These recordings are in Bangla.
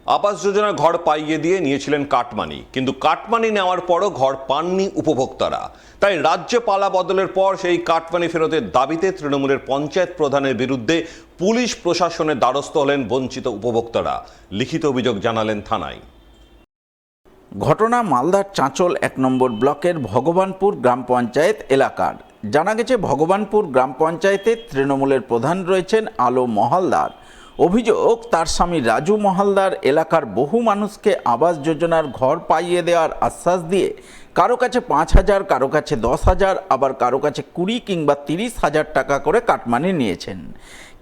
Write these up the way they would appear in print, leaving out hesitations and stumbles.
আবাস যোজনার ঘর পাইয়ে দিয়ে নিয়েছিলেন কাটমানি, কিন্তু কাটমানি নেওয়ার পরও ঘর পাননি উপভোক্তারা। তাই রাজ্যে পালা বদলের পর সেই কাটমানি ফেরতের দাবিতে তৃণমূলের পঞ্চায়েত প্রধানের বিরুদ্ধে পুলিশ প্রশাসনের দ্বারস্থ হলেন বঞ্চিত উপভোক্তারা। লিখিত অভিযোগ জানালেন থানায়। ঘটনা মালদার চাঁচল ১ নম্বর ব্লকের ভগবানপুর গ্রাম পঞ্চায়েত এলাকার। জানা গেছে, ভগবানপুর গ্রাম পঞ্চায়েতে তৃণমূলের প্রধান রয়েছেন আলো মহালদার। অভিযোগ, তার স্বামী রাজু মহালদার এলাকার বহু মানুষকে আবাস যোজনার ঘর পাইয়ে দেওয়ার আশ্বাস দিয়ে কারো কাছে ৫,০০০, কারো কাছে ১০,০০০, আবার কারো কাছে ২০ কিংবা ৩০,০০০ টাকা করে কাটমানি নিয়েছেন।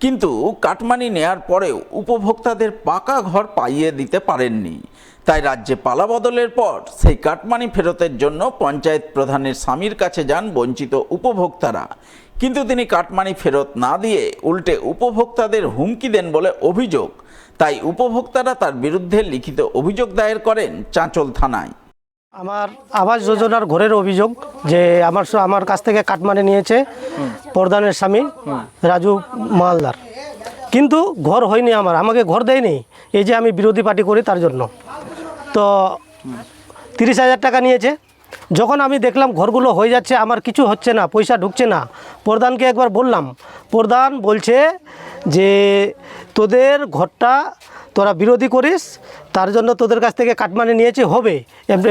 কিন্তু কাটমানি নেয়ার পরেও উপভোক্তাদের পাকা ঘর পাইয়ে দিতে পারেননি। তাই রাজ্যে পালা বদলের পর সেই কাটমানি ফেরতের জন্য পঞ্চায়েত প্রধানের স্বামীর কাছে যান বঞ্চিত উপভোক্তারা। কিন্তু তিনি কাটমানি ফেরত না দিয়ে উল্টে উপভোক্তাদের হুমকি দেন বলে অভিযোগ। তাই উপভোক্তারা তার বিরুদ্ধে লিখিত অভিযোগ দায়ের করেন চাঁচল থানায়। আমার আবাস যোজনার ঘরের অভিযোগ যে আমার কাছ থেকে কাটমানি নিয়েছে প্রধানের স্বামী রাজু মালদার, কিন্তু ঘর হয়নি। আমাকে ঘর দেয়নি, এই যে আমি বিরোধী পার্টি করি তার জন্য। তো ৩০,০০০ টাকা নিয়েছে। যখন আমি দেখলাম ঘরগুলো হয়ে যাচ্ছে, আমার কিছু হচ্ছে না, পয়সা ঢুকছে না, প্রধানকে একবার বললাম। প্রধান বলছে যে তোদের ঘরটা তোরা বিরোধী করিস, তার জন্য তোদের কাছ থেকে কাটমানি নিয়েছি, হবে।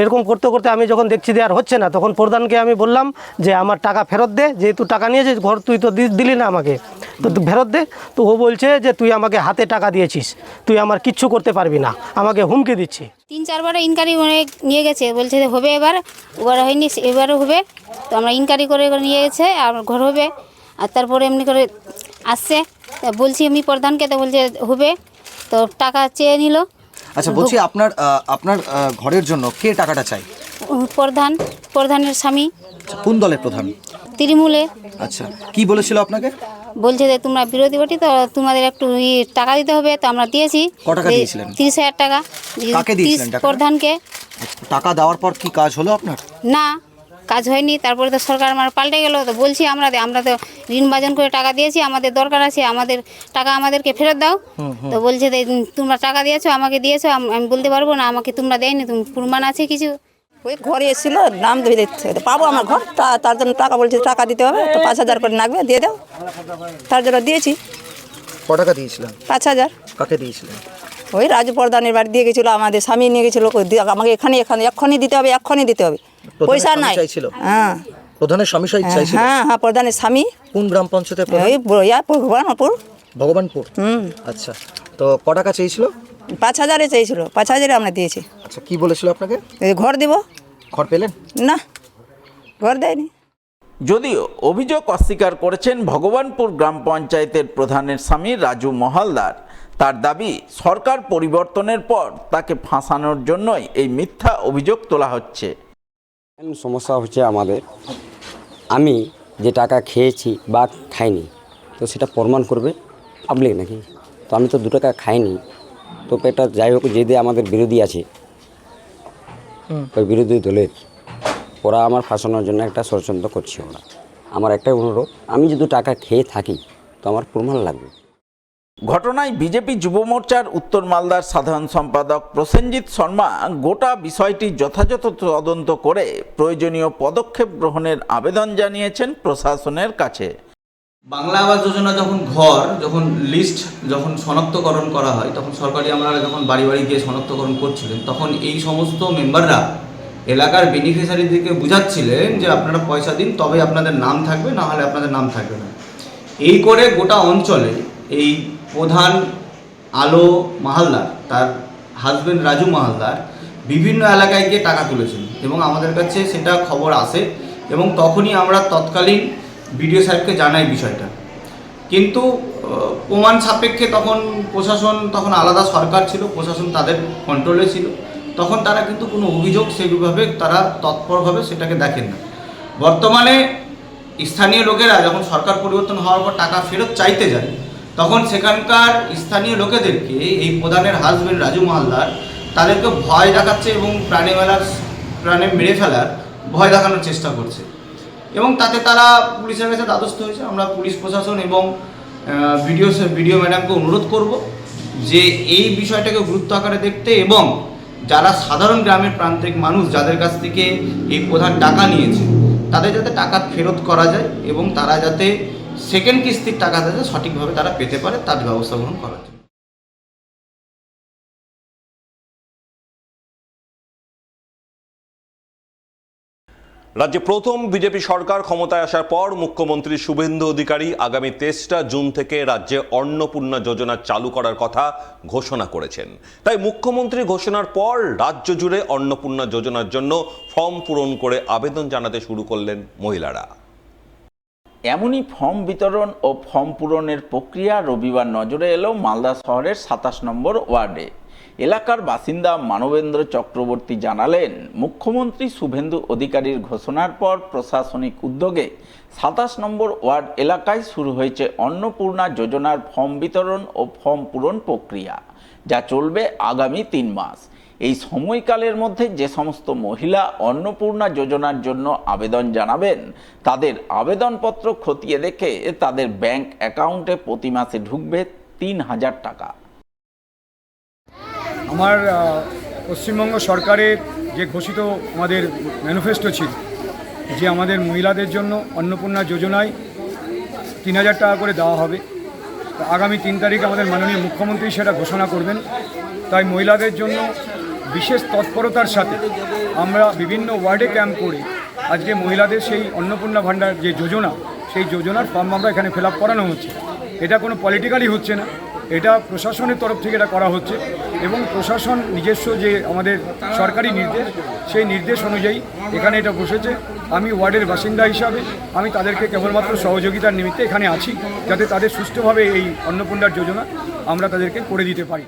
এরকম করতে করতে আমি যখন দেখছি যে আর হচ্ছে না, তখন প্রধানকে আমি বললাম যে আমার টাকা ফেরত দে, যেহেতু টাকা নিয়েছিস, ঘর তুই তো দিলি না আমাকে, তো ফেরত দে। তো ও বলছে যে তুই আমাকে হাতে টাকা দিয়েছিস, তুই আমার কিচ্ছু করতে পারবি না, আমাকে হুমকি দিচ্ছি। ৩-৪বার ইনকোয়ারি নিয়ে গেছে, বলছে যে হবে, এবার হয়নি, এবারও হবে। তো আমরা ইনকোয়ারি করে নিয়ে গেছে, আর ঘর হবে। আর তারপরে এমনি করে আসছে, বলছি আমি প্রধানকে, তো বলছে হবে, তো টাকা চেয়ে নিল। আচ্ছা, বলছি আপনার ঘরের জন্য কে টাকাটা চাই? প্রধানের স্বামী। কোন দলের প্রধান? তৃণমূলের। আচ্ছা, কি বলেছিল আপনাকে? বলছে যে তোমরা বিরোধী পার্টি, তো তোমাদের একটু টাকা দিতে হবে। তো আমরা দিয়েছি। কত টাকা দিয়েছিলেন? ৩০,০০০ টাকা। কাকে দিয়েছিলেন টাকা? প্রধানকে। টাকা দেওয়ার পর কি কাজ হলো আপনার? না, কাজ হয়নি। তারপরে তো সরকার আমার পাল্টে গেল। তো বলছি আমরা তো ঋণ বাজন করে টাকা দিয়েছি, আমাদের দরকার আছে, আমাদের টাকা আমাদেরকে ফেরত দাও। তো বলছে যে তোমরা টাকা দিয়েছো, আমাকে দিয়েছো, আমি বলতে পারবো না, আমাকে তোমরা দেয়নি, তুমি প্রমাণ আছে কিছু? ওই ঘরে এসেছিল, নাম দেবে দিচ্ছে, পাবো আমার ঘর, তার জন্য টাকা বলছে, টাকা দিতে হবে, তো ৫,০০০ করে লাগবে, দিয়ে দাও। তার জন্য দিয়েছি। কত টাকা দিয়েছিলেন? ৫,০০০। কাকে দিয়েছিলেন? ওই রাজু প্রধানের বাড়ি দিয়ে গেছিলো, আমাদের স্বামী নিয়ে গেছিলো, আমাকে এক্ষুনি দিতে হবে, এক্ষুনি দিতে হবে, পয়সা নাই। হ্যাঁ, প্রধানের স্বামী চাইছিল? হ্যাঁ হ্যাঁ, প্রধানের স্বামী। কোন গ্রাম পঞ্চায়েতের? ওই ভগবানপুর। ভগবানপুর। আচ্ছা, তো ক টাকা চেয়েছিল? ৫,০০০ চেয়েছিল, ৫,০০০ আমরা দিয়েছি। আচ্ছা, কি বলেছিল আপনাকে? ঘর দিব। ঘর পেলেন? না, ঘর দেয়নি। যদিও অভিযোগ অস্বীকার করেছেন ভগবানপুর গ্রাম পঞ্চায়েতের প্রধানের স্বামী রাজু মহালদার। তার দাবি, সরকার পরিবর্তনের পর তাকে ফাঁসানোর জন্যই এই মিথ্যা অভিযোগ তোলা হচ্ছে। সমস্যা হচ্ছে আমাদের, আমি যে টাকা খেয়েছি বা খাইনি, তো সেটা প্রমাণ করবে পাবলিক নাকি? তো আমি তো ২ টাকা খাইনি। তো এটা যাই হোক, যেদি আমাদের বিরোধী আছে, ওই বিরোধী দলের, ওরা আমার ফাঁসানোর জন্য একটা ষড়যন্ত্র করছে। ওরা আমার একটাই অনুরোধ, আমি যদি টাকা খেয়ে থাকি তো আমার প্রমাণ লাগবে। ঘটনায় বিজেপি যুব মোর্চার উত্তর মালদার সাধারণ সম্পাদক প্রসেনজিৎ শর্মা গোটা বিষয়টি যথাযথ তদন্ত করে প্রয়োজনীয় পদক্ষেপ গ্রহণের আবেদন জানিয়েছেন প্রশাসনের কাছে। বাংলা আবাস যোজনা যখন লিস্ট শনাক্তকরণ করা হয়, তখন সরকারি আমরা যখন বাড়ি বাড়ি গিয়ে শনাক্তকরণ করছিলেন, তখন এই সমস্ত মেম্বাররা এলাকার বেনিফিশিয়ারিদেরকে বুঝাচ্ছিলেন যে আপনারা পয়সা দিন, তবে আপনাদের নাম থাকবে, না হলে আপনাদের নাম থাকবে না। এই করে গোটা অঞ্চলে এই প্রধান আলো মাহালদার, তার হাজব্যান্ড রাজু মাহালদার বিভিন্ন এলাকায় গিয়ে টাকা তুলেছেন, এবং আমাদের কাছে সেটা খবর আসে, এবং তখনই আমরা তৎকালীন বিডিও সাহেবকে জানাই বিষয়টা। কিন্তু প্রমাণ সাপেক্ষে তখন আলাদা সরকার ছিল, প্রশাসন তাদের কন্ট্রোলে ছিল, তখন তারা কিন্তু কোনো অভিযোগ সেইভাবে তারা তৎপরভাবে সেটাকে দেখেন না। বর্তমানে স্থানীয় লোকেরা যখন সরকার পরিবর্তন হওয়ার পর টাকা ফেরত চাইতে যায়, তখন সেখানকার স্থানীয় লোকেদেরকে এই প্রধানের হাজব্যান্ড রাজু মাহালদার তাদেরকে ভয় দেখাচ্ছে এবং প্রাণে মেরে ফেলার ভয় দেখানোর চেষ্টা করছে, এবং তাতে তারা পুলিশের কাছে দ্বারস্থ হয়েছে। আমরা পুলিশ প্রশাসন এবং বিডিও ম্যাডামকে অনুরোধ করব যে এই বিষয়টাকে গুরুত্ব আকারে দেখতে এবং যারা সাধারণ গ্রামের প্রান্তিক মানুষ যাদের কাছ থেকে এই প্রধান টাকা নিয়েছে তাদের যাতে টাকা ফেরত করা যায় এবং তারা যাতে সেকেন্ড কিস্তির টাকা যাতে সঠিকভাবে তারা পেতে পারে তার ব্যবস্থা গ্রহণ করা যায়। রাজ্যে প্রথম বিজেপি সরকার ক্ষমতায় আসার পর মুখ্যমন্ত্রী শুভেন্দু অধিকারী আগামী 23 জুন থেকে রাজ্যে অন্নপূর্ণা যোজনা চালু করার কথা ঘোষণা করেছেন। তাই মুখ্যমন্ত্রী ঘোষণার পর রাজ্য জুড়ে অন্নপূর্ণা যোজনার জন্য ফর্ম পূরণ করে আবেদন জানাতে শুরু করলেন মহিলারা। এমনই ফর্ম বিতরণ ও ফর্ম পূরণের প্রক্রিয়া রবিবার নজরে এলো মালদা শহরের 27 নম্বর ওয়ার্ডে। এলাকার বাসিন্দা মানবেন্দ্র চক্রবর্তী জানালেন, মুখ্যমন্ত্রী শুভেন্দু অধিকারীর ঘোষণার পর প্রশাসনিক উদ্যোগে 27 নম্বর ওয়ার্ড এলাকায় শুরু হয়েছে অন্নপূর্ণা যোজনার ফর্ম বিতরণ ও ফর্ম পূরণ প্রক্রিয়া, যা চলবে আগামী 3 মাস। এই সময়কালের মধ্যে যে সমস্ত মহিলা অন্নপূর্ণা যোজনার জন্য আবেদন জানাবেন, তাদের আবেদনপত্র খতিয়ে দেখে তাদের ব্যাংক অ্যাকাউন্টে প্রতি মাসে ঢুকবে 3000 টাকা। আমার পশ্চিমবঙ্গ সরকারের যে ঘোষিত আমাদের ম্যানিফেস্টো ছিল যে আমাদের মহিলাদের জন্য অন্নপূর্ণা যোজনায় 3000 টাকা করে দেওয়া হবে, তো আগামী 3 তারিখ আমাদের মাননীয় মুখ্যমন্ত্রী সেটা ঘোষণা করবেন। তাই মহিলাদের জন্য বিশেষ তৎপরতার সাথে আমরা বিভিন্ন ওয়ার্ডে ক্যাম্প করে আজকে মহিলাদের সেই অন্নপূর্ণা ভাণ্ডার যে যোজনা, সেই যোজনার ফর্ম আমরা এখানে ফিল আপ করানো হচ্ছে। এটা কোনো পলিটিক্যালি হচ্ছে না, এটা প্রশাসনের তরফ থেকে এটা করা হচ্ছে এবং প্রশাসন নিজস্ব যে আমাদের সরকারি নির্দেশ, সেই নির্দেশ অনুযায়ী এখানে এটা বসেছে। আমি ওয়ার্ডের বাসিন্দা হিসাবে আমি তাদেরকে কেবলমাত্র সহযোগিতার নিমিত্তে এখানে আছি, যাতে তাদের সুষ্ঠুভাবে এই অন্নপূর্ণার যোজনা আমরা তাদেরকে করে দিতে পারি।